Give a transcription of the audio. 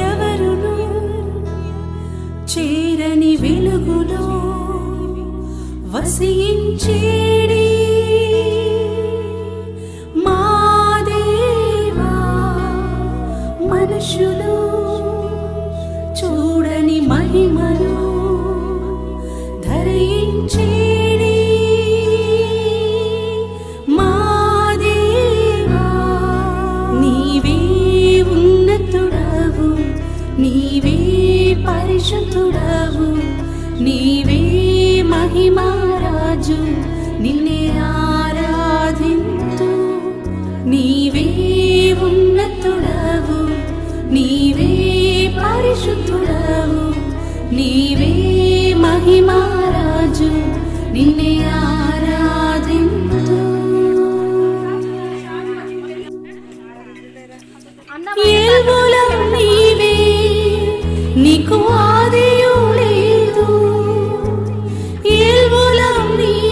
ఎవరును చేరని వెలుగులో వసించేడి మా దేవా, మనుషులు చూడని మహిమను ధరించేడి మా దేవా. నీవే ఉన్నతుడవు, నీవే పరిశుద్ధుడవు, నీవే మహిమారాజు, నిన్నే ఆరాధింతు. నీవే ఉన్నతుడవు, నీవే పరిశుద్ధుడవు, నీవే మహిమారాజు, నిన్నే ఆరాధింతు. ఎల్బులం నీవే, నీకు ఆదియు లేదు. ఎల్బులం నీవే,